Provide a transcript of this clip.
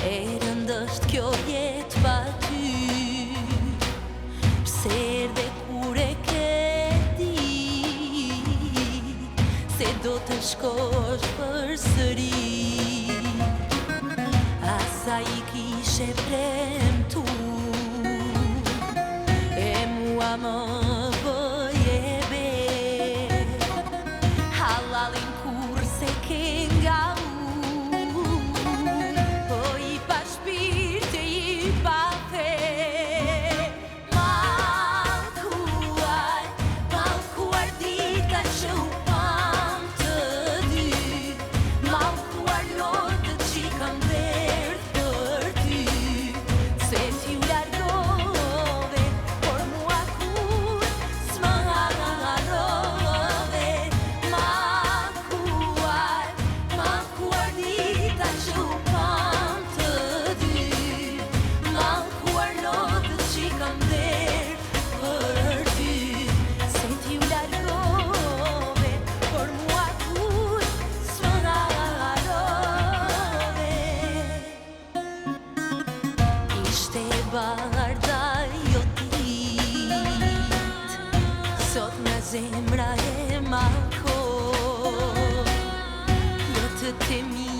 E rëndësht kjo jetë pa ty, pse erdhe kur e ke di se do të shkosh përsëri. Asaj I kishe premtu, e mua më bëje be, halalin kur se ke nga barda jo dit, sot nga zemra e malko, jo të temi